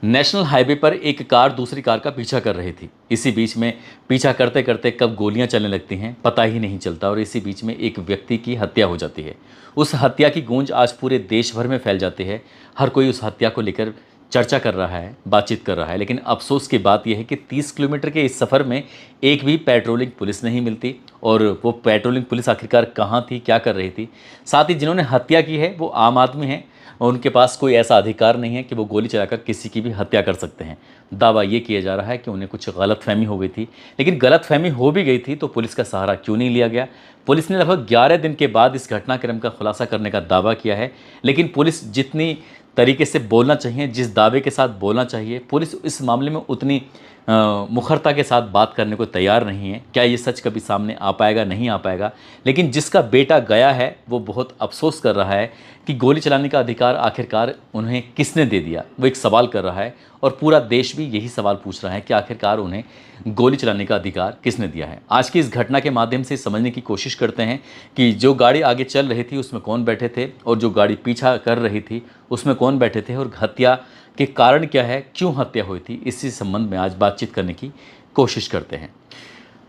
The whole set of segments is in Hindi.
नेशनल हाईवे पर एक कार दूसरी कार का पीछा कर रही थी। इसी बीच में पीछा करते करते कब गोलियां चलने लगती हैं पता ही नहीं चलता और इसी बीच में एक व्यक्ति की हत्या हो जाती है। उस हत्या की गूंज आज पूरे देश भर में फैल जाती है। हर कोई उस हत्या को लेकर चर्चा कर रहा है, बातचीत कर रहा है। लेकिन अफसोस की बात यह है कि 30 किलोमीटर के इस सफ़र में एक भी पेट्रोलिंग पुलिस नहीं मिलती। और वो पेट्रोलिंग पुलिस आखिरकार कहाँ थी, क्या कर रही थी? साथ ही जिन्होंने हत्या की है वो आम आदमी हैं और उनके पास कोई ऐसा अधिकार नहीं है कि वो गोली चलाकर किसी की भी हत्या कर सकते हैं। दावा ये किया जा रहा है कि उन्हें कुछ गलतफहमी हो गई थी। लेकिन गलतफहमी हो भी गई थी तो पुलिस का सहारा क्यों नहीं लिया गया? पुलिस ने लगभग 11 दिन के बाद इस घटनाक्रम का खुलासा करने का दावा किया है। लेकिन पुलिस जितनी तरीके से बोलना चाहिए, जिस दावे के साथ बोलना चाहिए, पुलिस इस मामले में उतनी मुखरता के साथ बात करने को तैयार नहीं है। क्या ये सच कभी सामने आ पाएगा? नहीं आ पाएगा। लेकिन जिसका बेटा गया है वो बहुत अफसोस कर रहा है कि गोली चलाने का अधिकार आखिरकार उन्हें किसने दे दिया। वो एक सवाल कर रहा है और पूरा देश भी यही सवाल पूछ रहा है कि आखिरकार उन्हें गोली चलाने का अधिकार किसने दिया है। आज की इस घटना के माध्यम से समझने की कोशिश करते हैं कि जो गाड़ी आगे चल रही थी उसमें कौन बैठे थे और जो गाड़ी पीछा कर रही थी उसमें कौन बैठे थे और हत्या के कारण क्या है, क्यों हत्या हुई थी, इसी संबंध में आज बातचीत करने की कोशिश करते हैं।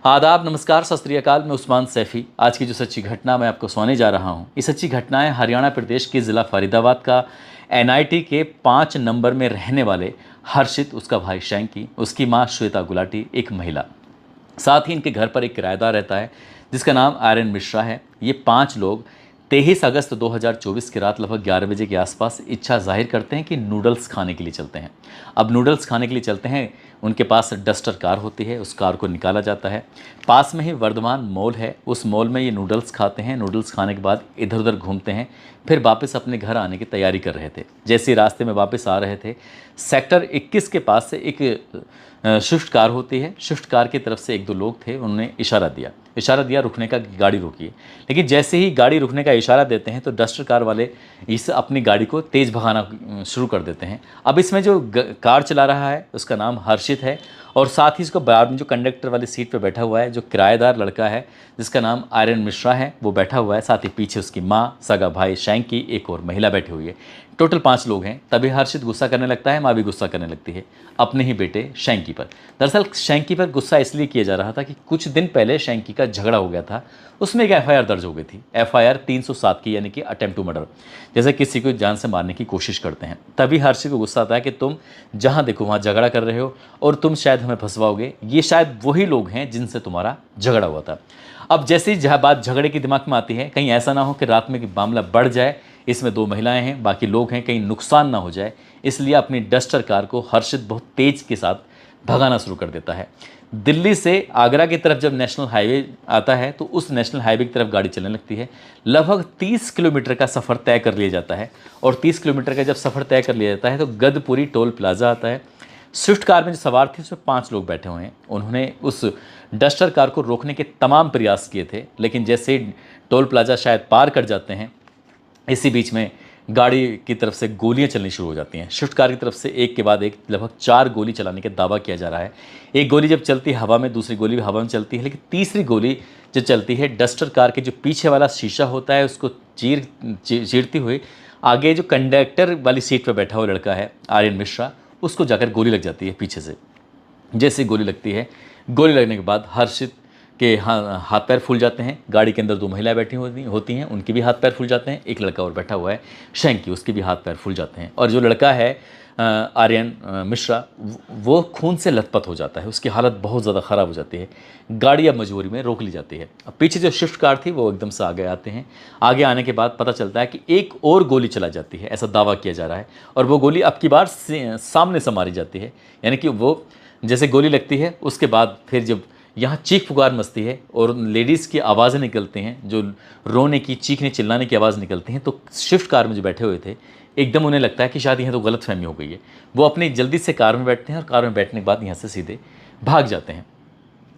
आदाब, नमस्कार, सत श्री अकाल। मैं उस्मान सैफ़ी। आज की जो सच्ची घटना मैं आपको सुनाने जा रहा हूँ, ये सच्ची घटना है हरियाणा प्रदेश के ज़िला फरीदाबाद का एनआईटी के 5 नंबर में रहने वाले हर्षित, उसका भाई शैंकी, उसकी माँ श्वेता गुलाटी, एक महिला। साथ ही इनके घर पर एक किराएदार रहता है जिसका नाम आर्यन मिश्रा है। ये 5 लोग 23 अगस्त 2024 की रात लगभग 11 बजे के आसपास इच्छा जाहिर करते हैं कि नूडल्स खाने के लिए चलते हैं। अब नूडल्स खाने के लिए चलते हैं, उनके पास डस्टर कार होती है, उस कार को निकाला जाता है। पास में ही वर्धमान मॉल है, उस मॉल में ये नूडल्स खाते हैं। नूडल्स खाने के बाद इधर उधर घूमते हैं, फिर वापस अपने घर आने की तैयारी कर रहे थे। जैसे ही रास्ते में वापस आ रहे थे, सेक्टर 21 के पास से एक स्विफ्ट कार होती है। स्विफ्ट कार की तरफ से 1-2 लोग थे, उन्होंने इशारा दिया रुकने का, गाड़ी रोकिए। लेकिन जैसे ही गाड़ी रुकने का इशारा देते हैं तो डस्टर कार वाले इस अपनी गाड़ी को तेज़ भगाना शुरू कर देते हैं। अब इसमें जो कार चला रहा है उसका नाम हर्षित है और साथ ही इसको बाद में जो कंडक्टर वाली सीट पर बैठा हुआ है, जो किराएदार लड़का है जिसका नाम आर्यन मिश्रा है, वो बैठा हुआ है। साथ ही पीछे उसकी माँ, सगा भाई शैंकी, एक और महिला बैठी हुई है। टोटल 5 लोग हैं। तभी हर्षित गुस्सा करने लगता है, माँ भी गुस्सा करने लगती है अपने ही बेटे शैंकी पर। दरअसल शैंकी पर गुस्सा इसलिए किया जा रहा था कि कुछ दिन पहले शैंकी का झगड़ा हो गया था, उसमें एक एफआईआर दर्ज हो गई थी। एफआईआर 307 की, यानी कि अटेम्प्ट टू मर्डर, जैसे किसी को जान से मारने की कोशिश करते हैं। तभी हर्षित को गुस्सा आता है कि तुम जहाँ देखो वहाँ झगड़ा कर रहे हो और तुम शायद हमें फंसवाओगे। ये शायद वही लोग हैं जिनसे तुम्हारा झगड़ा हुआ था। अब जैसे ही जहाँ बात झगड़े की दिमाग में आती है, कहीं ऐसा ना हो कि रात में मामला बढ़ जाए, इसमें 2 महिलाएं हैं, बाकी लोग हैं, कहीं नुकसान ना हो जाए, इसलिए अपनी डस्टर कार को हर्षित बहुत तेज के साथ भगाना शुरू कर देता है। दिल्ली से आगरा की तरफ जब नेशनल हाईवे आता है तो उस नेशनल हाईवे की तरफ गाड़ी चलने लगती है। लगभग 30 किलोमीटर का सफ़र तय कर लिया जाता है और 30 किलोमीटर का जब सफ़र तय कर लिया जाता है तो गदपुरी टोल प्लाजा आता है। स्विफ्ट कार में जो सवार थे उसमें 5 लोग बैठे हुए हैं। उन्होंने उस डस्टर कार को रोकने के तमाम प्रयास किए थे, लेकिन जैसे ही टोल प्लाजा शायद पार कर जाते हैं, इसी बीच में गाड़ी की तरफ से गोलियां चलनी शुरू हो जाती हैं। स्विफ्ट कार की तरफ से एक के बाद एक लगभग 4 गोली चलाने का दावा किया जा रहा है। एक गोली जब चलती है हवा में, दूसरी गोली भी हवा में चलती है, लेकिन तीसरी गोली जो चलती है डस्टर कार के जो पीछे वाला शीशा होता है उसको चीरती हुई आगे जो कंडक्टर वाली सीट पर बैठा हुआ लड़का है आर्यन मिश्रा, उसको जाकर गोली लग जाती है पीछे से। जैसे गोली लगती है, गोली लगने के बाद हर्षित के हाथ पैर फूल जाते हैं। गाड़ी के अंदर 2 महिलाएं बैठी होती हैं, उनके भी हाथ पैर फूल जाते हैं। एक लड़का और बैठा हुआ है शैंकी, उसके भी हाथ पैर फूल जाते हैं। और जो लड़का है आर्यन मिश्रा, वो खून से लथपथ हो जाता है, उसकी हालत बहुत ज़्यादा ख़राब हो जाती है। गाड़ी अब मजबूरी में रोक ली जाती है। अब पीछे जो स्विफ्ट कार थी वो एकदम से आगे आते हैं। आगे आने के बाद पता चलता है कि एक और गोली चला जाती है, ऐसा दावा किया जा रहा है। और वो गोली अब की बार सामने से मारी जाती है, यानी कि वो जैसे गोली लगती है उसके बाद फिर जब यहाँ चीख पुकार मचती है और लेडीज़ की आवाज़ें निकलती हैं, जो रोने की, चीखने चिल्लाने की आवाज़ निकलती हैं, तो स्विफ्ट कार में जो बैठे हुए थे एकदम उन्हें लगता है कि शायद यहाँ तो गलतफहमी हो गई है। वो अपनी जल्दी से कार में बैठते हैं और कार में बैठने के बाद यहाँ से सीधे भाग जाते हैं।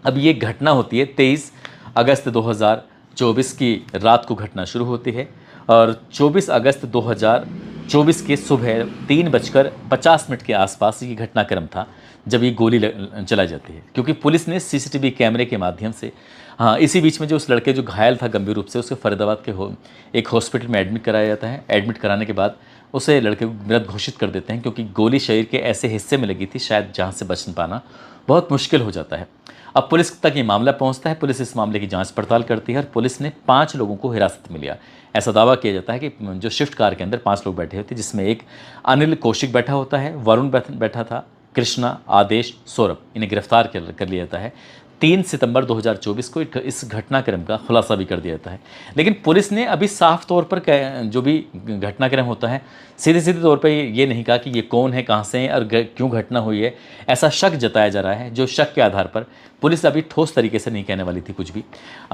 अब ये घटना होती है 23 अगस्त 2024 की रात को घटना शुरू होती है और 24 अगस्त 2024 के सुबह 3:50 के आसपास ये घटनाक्रम था जब ये गोली चलाई जाती है। क्योंकि पुलिस ने सीसीटीवी कैमरे के माध्यम से, हाँ, इसी बीच में जो उस लड़के जो घायल था गंभीर रूप से, उसे फरीदाबाद के एक हॉस्पिटल में एडमिट कराया जाता है। एडमिट कराने के बाद उसे लड़के को मृत घोषित कर देते हैं, क्योंकि गोली शरीर के ऐसे हिस्से में लगी थी शायद जहाँ से बच पाना बहुत मुश्किल हो जाता है। अब पुलिस तक ये मामला पहुंचता है। पुलिस इस मामले की जांच पड़ताल करती है और पुलिस ने 5 लोगों को हिरासत में लिया। ऐसा दावा किया जाता है कि जो स्विफ्ट कार के अंदर 5 लोग बैठे होते, जिसमें एक अनिल कौशिक बैठा होता है, वरुण बैठा था, कृष्णा, आदेश, सौरभ, इन्हें गिरफ्तार कर लिया जाता है। 3 सितंबर 2024 को इस घटनाक्रम का खुलासा भी कर दिया जाता है। लेकिन पुलिस ने अभी साफ तौर पर जो भी घटनाक्रम होता है सीधे सीधे तौर पर ये नहीं कहा कि ये कौन है, कहाँ से है और क्यों घटना हुई है। ऐसा शक जताया जा रहा है, जो शक के आधार पर पुलिस अभी ठोस तरीके से नहीं कहने वाली थी कुछ भी।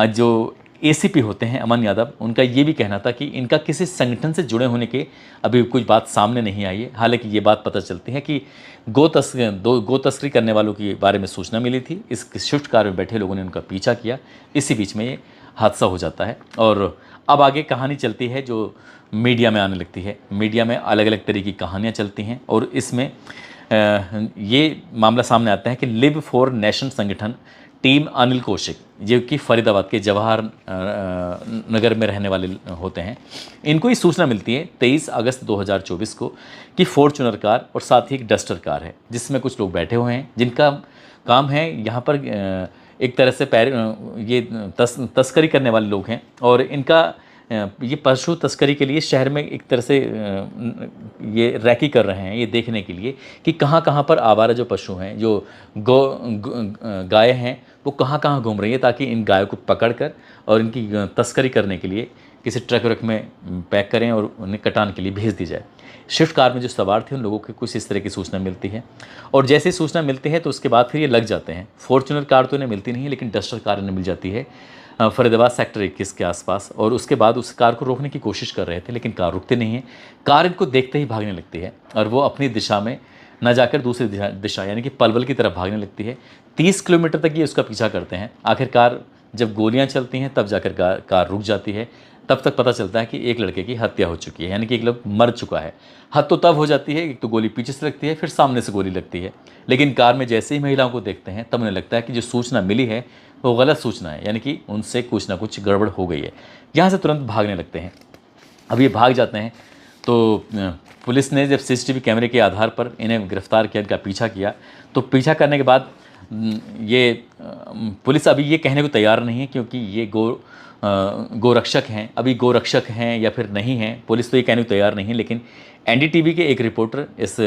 जो एसीपी होते हैं अमन यादव, उनका ये भी कहना था कि इनका किसी संगठन से जुड़े होने के अभी कुछ बात सामने नहीं आई है। हालांकि ये बात पता चलती है कि गो तस्करी करने वालों के बारे में सूचना मिली थी। इस स्विफ्ट कार में बैठे लोगों ने उनका पीछा किया। इसी बीच में ये हादसा हो जाता है और अब आगे कहानी चलती है जो मीडिया में आने लगती है। मीडिया में अलग अलग तरह की कहानियाँ चलती हैं और इसमें ये मामला सामने आता है कि लिव फॉर नेशन संगठन टीम अनिल कौशिक, जो कि फरीदाबाद के जवाहर नगर में रहने वाले होते हैं, इनको ये सूचना मिलती है 23 अगस्त 2024 को कि फॉर्च्यूनर कार और साथ ही एक डस्टर कार है जिसमें कुछ लोग बैठे हुए हैं, जिनका काम है यहाँ पर एक तरह से ये तस्करी करने वाले लोग हैं और इनका ये पशु तस्करी के लिए शहर में एक तरह से ये रैकी कर रहे हैं, ये देखने के लिए कि कहाँ कहाँ पर आवारा जो पशु हैं, जो गाय हैं, वो कहाँ कहाँ घूम रही है, ताकि इन गायों को पकड़कर और इनकी तस्करी करने के लिए किसी ट्रक में पैक करें और उन्हें कटान के लिए भेज दी जाए। स्विफ्ट कार में जो सवार थे उन लोगों की कुछ इस तरह की सूचना मिलती है और जैसे ही सूचना मिलती है तो उसके बाद फिर ये लग जाते हैं। फॉर्च्यूनर कार तो इन्हें मिलती नहीं है, लेकिन डस्टर कार इन्हें मिल जाती है फरीदाबाद सेक्टर 21 के आसपास और उसके बाद उस कार को रोकने की कोशिश कर रहे थे, लेकिन कार रुकती नहीं है। कार इनको देखते ही भागने लगती है और वो अपनी दिशा में न जाकर दूसरी दिशा यानी कि पलवल की तरफ भागने लगती है। 30 किलोमीटर तक ये उसका पीछा करते हैं। आखिरकार जब गोलियां चलती हैं तब जाकर कार रुक जाती है। तब तक पता चलता है कि एक लड़के की हत्या हो चुकी है, यानी कि एक लोग मर चुका है। हद तो तब हो जाती है, एक तो गोली पीछे से लगती है, फिर सामने से गोली लगती है। लेकिन कार में जैसे ही महिलाओं को देखते हैं तब उन्हें लगता है कि जो सूचना मिली है वो गलत सूचना है, यानी कि उनसे कुछ ना कुछ गड़बड़ हो गई है। यहाँ से तुरंत भागने लगते हैं। अब ये भाग जाते हैं तो पुलिस ने जब सीसीटीवी कैमरे के आधार पर इन्हें गिरफ्तार किया, इनका पीछा किया, तो पीछा करने के बाद ये पुलिस अभी ये कहने को तैयार नहीं है क्योंकि ये गोरक्षक हैं। अभी गोरक्षक हैं या फिर नहीं हैं, पुलिस तो ये कहने को तैयार नहीं है। लेकिन एनडीटीवी के एक रिपोर्टर इस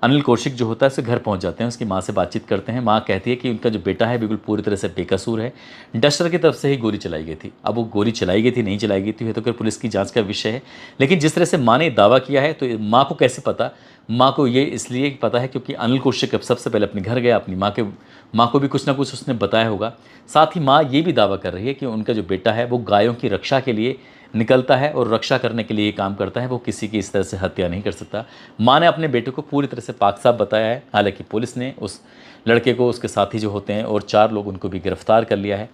अनिल कौशिक जो होता है उसके घर पहुंच जाते हैं, उसकी माँ से बातचीत करते हैं। माँ कहती है कि उनका जो बेटा है बिल्कुल पूरी तरह से बेकसूर है, डस्टर की तरफ से ही गोली चलाई गई थी। अब वो गोली चलाई गई थी नहीं चलाई गई थी तो फिर पुलिस की जांच का विषय है। लेकिन जिस तरह से माँ ने दावा किया है तो माँ को कैसे पता? माँ को ये इसलिए पता है क्योंकि अनिल कौशिक अब सबसे पहले अपने घर गया, अपनी माँ को भी कुछ ना कुछ उसने बताया होगा। साथ ही माँ ये भी दावा कर रही है कि उनका जो बेटा है वो गायों की रक्षा के लिए निकलता है और रक्षा करने के लिए ये काम करता है, वो किसी की इस तरह से हत्या नहीं कर सकता। माँ ने अपने बेटे को पूरी तरह से पाक साफ बताया है। हालांकि पुलिस ने उस लड़के को, उसके साथी जो होते हैं और 4 लोग, उनको भी गिरफ्तार कर लिया है।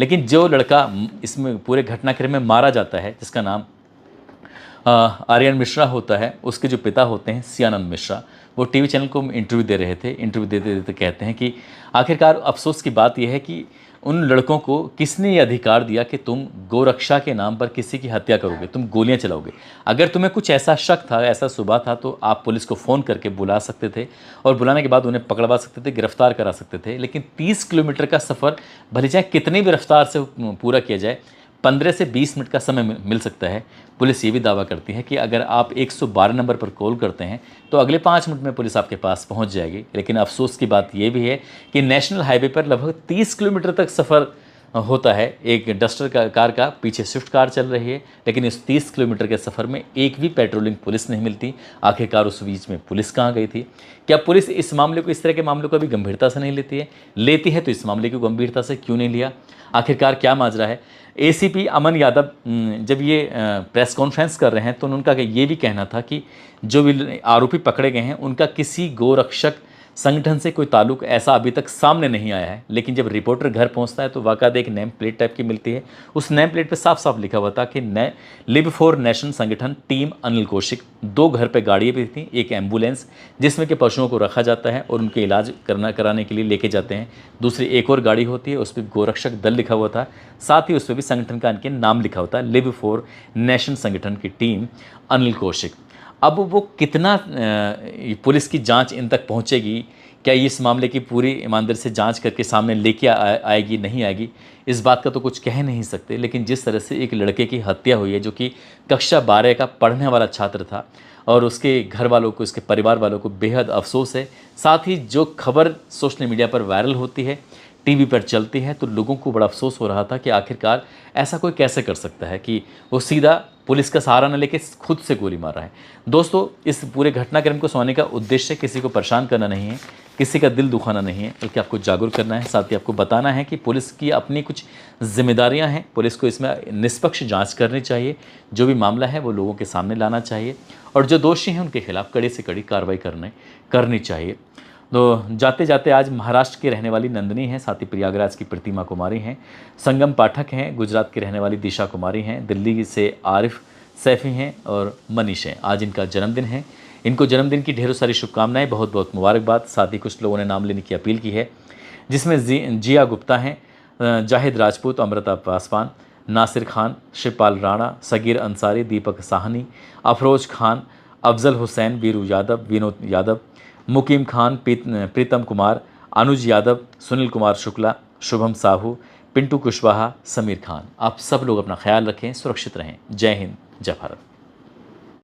लेकिन जो लड़का इसमें पूरे घटनाक्रम में मारा जाता है, जिसका नाम आर्यन मिश्रा होता है, उसके जो पिता होते हैं सियानंद मिश्रा, वो टीवी चैनल को इंटरव्यू दे रहे थे। इंटरव्यू देते देते कहते हैं कि आखिरकार अफसोस की बात यह है कि उन लड़कों को किसने ये अधिकार दिया कि तुम गोरक्षा के नाम पर किसी की हत्या करोगे, तुम गोलियां चलाओगे। अगर तुम्हें कुछ ऐसा शक था, ऐसा सुबह था, तो आप पुलिस को फ़ोन करके बुला सकते थे और बुलाने के बाद उन्हें पकड़वा सकते थे, गिरफ्तार करा सकते थे। लेकिन 30 किलोमीटर का सफ़र भले चाहे कितनी भी रफ्तार से पूरा किया जाए, 15 से 20 मिनट का समय मिल सकता है। पुलिस ये भी दावा करती है कि अगर आप 112 नंबर पर कॉल करते हैं तो अगले 5 मिनट में पुलिस आपके पास पहुंच जाएगी। लेकिन अफसोस की बात यह भी है कि नेशनल हाईवे पर लगभग 30 किलोमीटर तक सफ़र होता है। एक डस्टर कार का पीछे स्विफ्ट कार चल रही है, लेकिन इस 30 किलोमीटर के सफ़र में एक भी पेट्रोलिंग पुलिस नहीं मिलती। आखिरकार उस बीच में पुलिस कहाँ गई थी? क्या पुलिस इस मामले को, इस तरह के मामलों को भी गंभीरता से नहीं लेती है? लेती है तो इस मामले को गंभीरता से क्यों नहीं लिया? आखिरकार क्या माजरा है? एसीपी अमन यादव जब ये प्रेस कॉन्फ्रेंस कर रहे हैं तो उनका ये भी कहना था कि जो भी आरोपी पकड़े गए हैं उनका किसी गोरक्षक संगठन से कोई ताल्लुक ऐसा अभी तक सामने नहीं आया है। लेकिन जब रिपोर्टर घर पहुंचता है तो बाकायदा एक नेम प्लेट टाइप की मिलती है। उस नेम प्लेट पे साफ साफ लिखा हुआ था कि लिव फॉर नेशन संगठन टीम अनिल कौशिक। 2 घर पे गाड़ियाँ भी थी, एक एम्बुलेंस जिसमें कि पशुओं को रखा जाता है और उनके इलाज कराने के लिए लेके जाते हैं। दूसरी एक और गाड़ी होती है, उस पर गोरक्षक दल लिखा हुआ था, साथ ही उस पर भी संगठन का इनके नाम लिखा होता है, लिव फॉर नेशन संगठन की टीम अनिल कौशिक। अब वो कितना पुलिस की जांच इन तक पहुंचेगी, क्या ये इस मामले की पूरी ईमानदारी से जांच करके सामने लेके आएगी नहीं आएगी, इस बात का तो कुछ कह नहीं सकते। लेकिन जिस तरह से एक लड़के की हत्या हुई है जो कि कक्षा 12 का पढ़ने वाला छात्र था, और उसके घर वालों को, उसके परिवार वालों को बेहद अफसोस है। साथ ही जो खबर सोशल मीडिया पर वायरल होती है, टीवी पर चलती है, तो लोगों को बड़ा अफसोस हो रहा था कि आखिरकार ऐसा कोई कैसे कर सकता है कि वो सीधा पुलिस का सहारा न लेके खुद से गोली मार रहा है। दोस्तों, इस पूरे घटनाक्रम को सुनाने का उद्देश्य किसी को परेशान करना नहीं है, किसी का दिल दुखाना नहीं है, बल्कि आपको जागरूक करना है। साथ ही आपको बताना है कि पुलिस की अपनी कुछ जिम्मेदारियां हैं, पुलिस को इसमें निष्पक्ष जांच करनी चाहिए, जो भी मामला है वो लोगों के सामने लाना चाहिए, और जो दोषी हैं उनके खिलाफ कड़ी से कड़ी कार्रवाई करनी चाहिए। तो जाते जाते आज महाराष्ट्र की रहने वाली नंदिनी हैं, साथ ही प्रयागराज की प्रतिमा कुमारी हैं, संगम पाठक हैं, गुजरात की रहने वाली दिशा कुमारी हैं, दिल्ली से आरिफ सैफ़ी हैं और मनीष हैं। आज इनका जन्मदिन है। इनको जन्मदिन की ढेरों सारी शुभकामनाएं, बहुत बहुत मुबारकबाद। साथ ही कुछ लोगों ने नाम लेने की अपील की है, जिसमें जिया गुप्ता हैं, जाहिद राजपूत, अमृता पासवान, नासिर खान, शिवपाल राणा, सगीर अंसारी, दीपक साहनी, अफरोज खान, अफजल हुसैन, वीरू यादव, विनोद यादव, मुकीम खान, प्रीतम कुमार, अनुज यादव, सुनील कुमार शुक्ला, शुभम साहू, पिंटू कुशवाहा, समीर खान। आप सब लोग अपना ख्याल रखें, सुरक्षित रहें। जय हिंद, जय भारत।